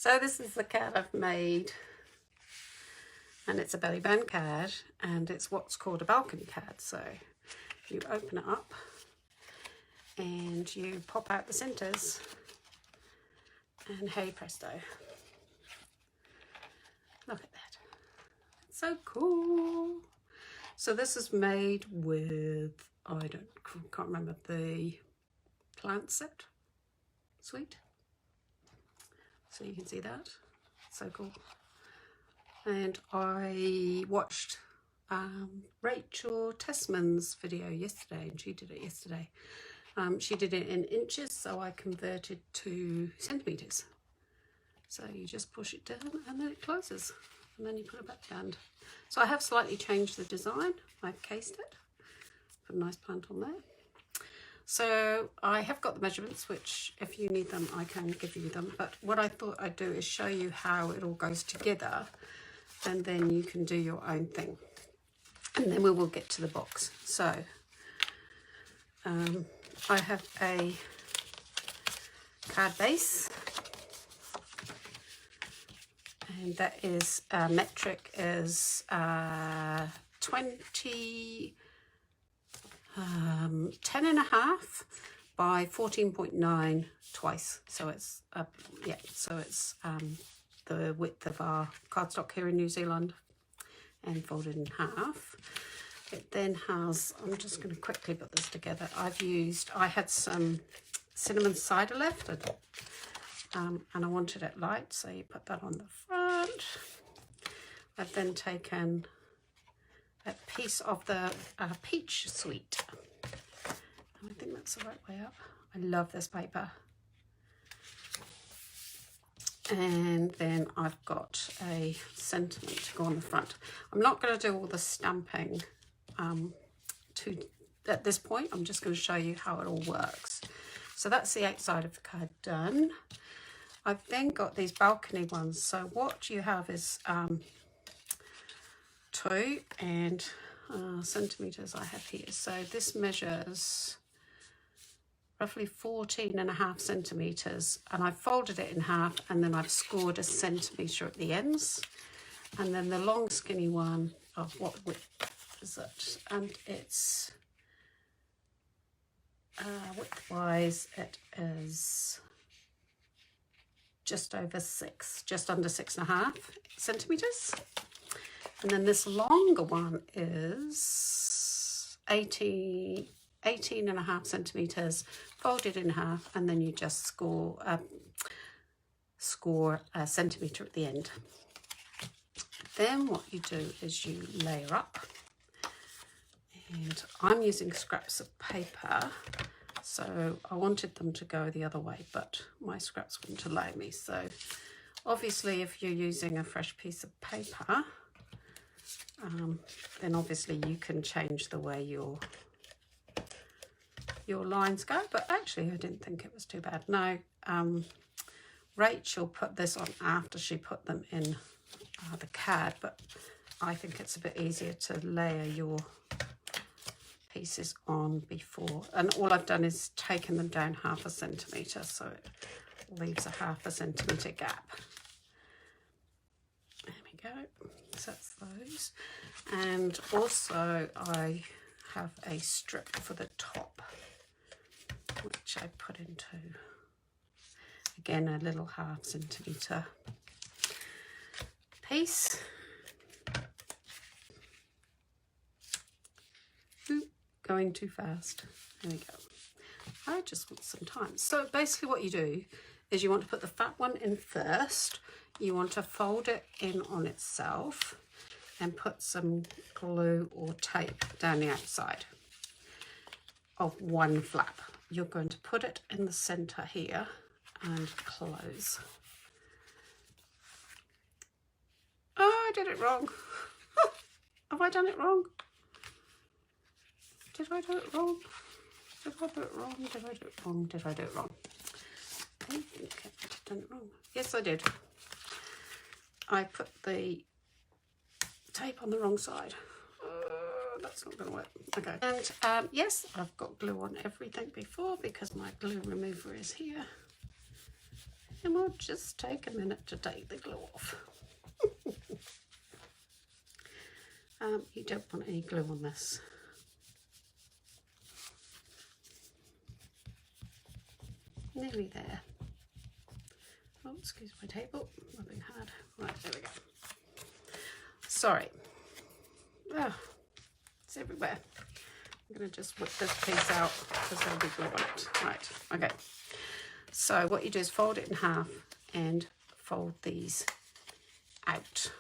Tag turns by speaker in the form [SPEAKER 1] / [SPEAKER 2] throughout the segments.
[SPEAKER 1] So this is the card I've made, and it's a belly band card, and it's what's called a balcony card. So you open it up and you pop out the centres, and hey presto, look at that, it's so cool. So this is made with, I can't remember, the plant set suite. So you can see that, so cool. And I watched Rachel Tessman's video yesterday, and she did it yesterday. She did it in inches, so I converted to centimetres. So you just push it down and then it closes, and then you put it back down. So I have slightly changed the design. I've cased it, put a nice plant on there. So I have got the measurements, which if you need them, I can give you them. But what I thought I'd do is show you how it all goes together, and then you can do your own thing. And then we will get to the box. So I have a card base, and that is metric is 10.5 by 14.9 twice. So it's yeah, so it's the width of our cardstock here in New Zealand, and folded in half. It then has, I'm just going to quickly put this together. I had some cinnamon cider left, and I wanted it light, so you put that on the front. I've then taken a piece of the peach suite. I think that's the right way up. I love this paper. And then I've got a sentiment to go on the front. I'm not going to do all the stamping at this point. I'm just going to show you how it all works. So that's the outside of the card done. I've then got these balcony ones. So what you have is 2 and centimetres I have here. So this measures roughly 14.5 centimetres, and I've folded it in half, and then I've scored a centimetre at the ends. And then the long skinny one, of what width is it? And it's width-wise, it is just over 6, just under 6.5 centimetres. And then this longer one is 18.5 centimetres, folded in half, and then you just score a centimetre at the end. Then what you do is you layer up, and I'm using scraps of paper, so I wanted them to go the other way, but my scraps wouldn't allow me. So obviously if you're using a fresh piece of paper, then obviously you can change the way your lines go, but actually I didn't think it was too bad. No, Rachel put this on after she put them in the card, but I think it's a bit easier to layer your pieces on before. And all I've done is taken them down 0.5 centimetre, so it leaves a 0.5 centimetre gap. There we go. So that's those. And also I have a strip for the top, which I put into, again, a little 0.5 centimetre piece. Ooh, going too fast. There we go. I just want some time. So basically what you do is you want to put the fat one in first. You want to fold it in on itself and put some glue or tape down the outside of one flap. You're going to put it in the center here and close. Oh, I did it wrong. Have I done it wrong? Did I do it wrong? Did I do it wrong? Did I do it wrong? Did I do it wrong? I think I've done it wrong. Yes, I did. I put the tape on the wrong side. That's not going to work. Okay. And yes, I've got glue on everything before because my glue remover is here. And we'll just take a minute to take the glue off. You don't want any glue on this. Nearly there. Oh, excuse my table, rubbing hard. Right, there we go. Sorry. Oh, it's everywhere. I'm going to just whip this piece out because there'll be glue on it. Right, okay. So what you do is fold it in half and fold these out.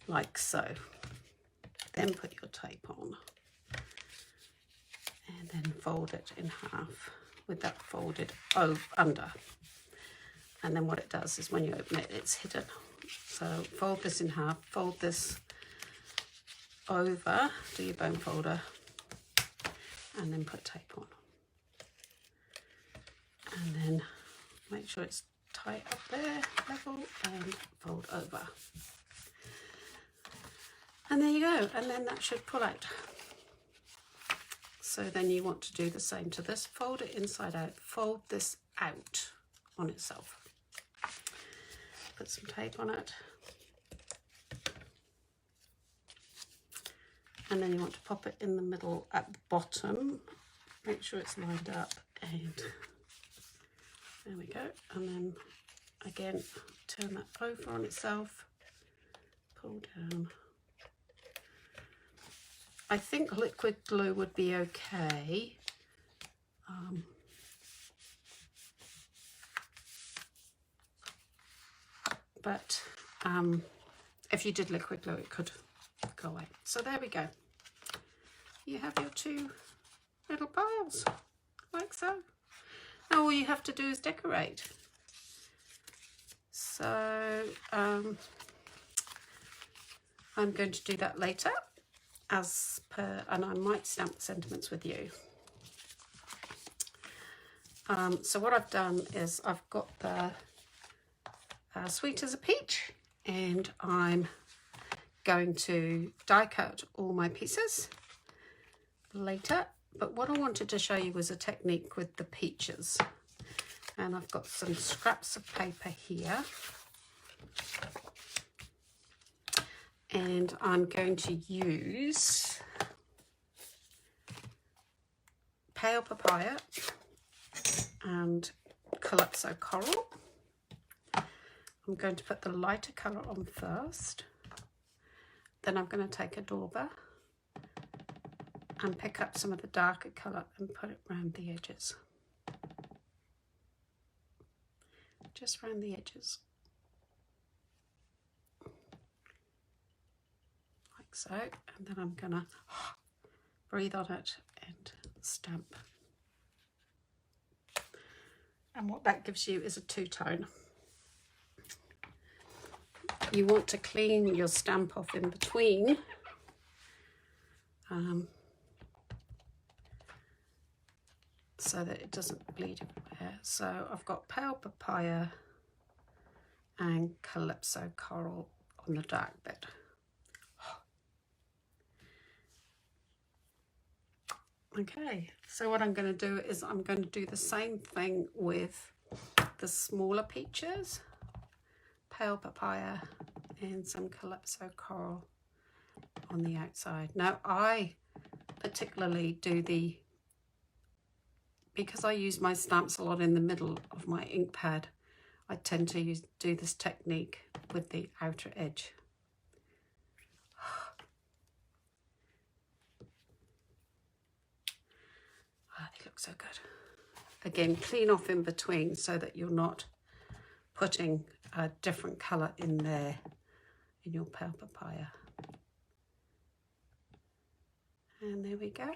[SPEAKER 1] Like so. Then put your tape on. And then fold it in half with that folded under. And then what it does is when you open it, it's hidden. So fold this in half, fold this over, do your bone folder, and then put tape on. And then make sure it's tight up there, level, and fold over. And there you go, and then that should pull out. So then you want to do the same to this, fold it inside out, fold this out on itself. Put some tape on it. And then you want to pop it in the middle at the bottom. Make sure it's lined up, and there we go. And then again, turn that over on itself, pull down. I think liquid glue would be okay. But if you did liquid glue, it could go away. So there we go. You have your two little piles, like so. Now all you have to do is decorate. So I'm going to do that later, as per, and I might stamp the sentiments with you. So what I've done is I've got the Sweet as a Peach, and I'm going to die cut all my pieces later. But what I wanted to show you was a technique with the peaches. And I've got some scraps of paper here. And I'm going to use pale papaya and Calypso coral. I'm going to put the lighter colour on first. Then I'm going to take a dauber and pick up some of the darker colour and put it around the edges. Just around the edges. Like so. And then I'm going to breathe on it and stamp. And what that gives you is a two-tone. You want to clean your stamp off in between. So that it doesn't bleed everywhere. So I've got pale papaya and Calypso coral on the dark bit. Okay, so what I'm going to do is I'm going to do the same thing with the smaller peaches, pale papaya and some Calypso coral on the outside. Now I particularly do because I use my stamps a lot in the middle of my ink pad, I tend to do this technique with the outer edge. They look so good. Again, clean off in between so that you're not putting a different colour in there in your pale papaya. And there we go.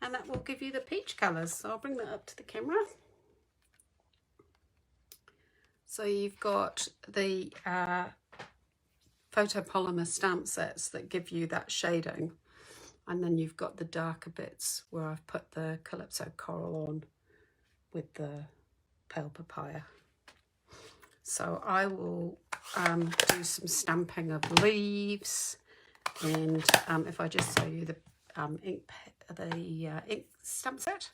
[SPEAKER 1] And that will give you the peach colours. So I'll bring that up to the camera. So you've got the photopolymer stamp sets that give you that shading, and then you've got the darker bits where I've put the Calypso coral on with the pale papaya. So I will do some stamping of leaves, and if I just show you the ink ink stamp set.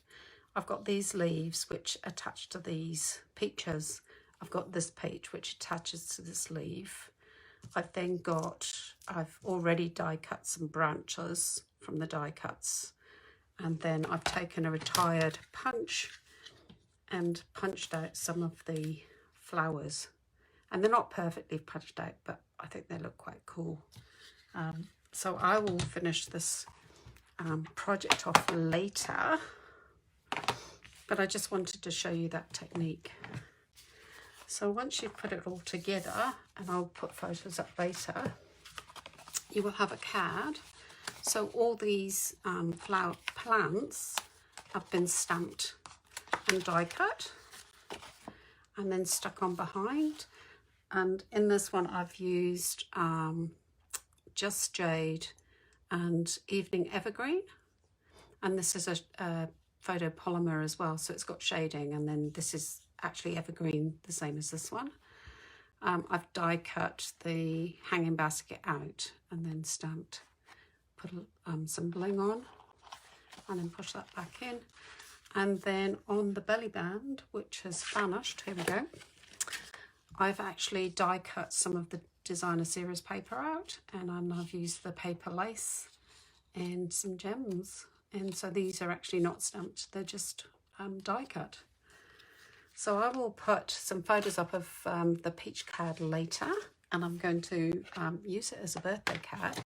[SPEAKER 1] I've got these leaves which attach to these peaches. I've got this peach which attaches to this leaf. I've already die cut some branches from the die cuts, and then I've taken a retired punch and punched out some of the flowers, and they're not perfectly punched out, but I think they look quite cool. So I will finish this project off later, but I just wanted to show you that technique. So once you put it all together, and I'll put photos up later, you will have a card. So all these flower plants have been stamped and die cut and then stuck on behind. And in this one I've used Just Jade and Evening Evergreen, and this is a photopolymer as well, so it's got shading, and then this is actually evergreen, the same as this one. I've die cut the hanging basket out and then stamped, put some bling on and then push that back in. And then on the belly band, which has vanished, here we go, I've actually die cut some of the designer series paper out, and I've used the paper lace and some gems. And so these are actually not stamped, they're just die cut. So I will put some photos up of the peach card later, and I'm going to use it as a birthday card.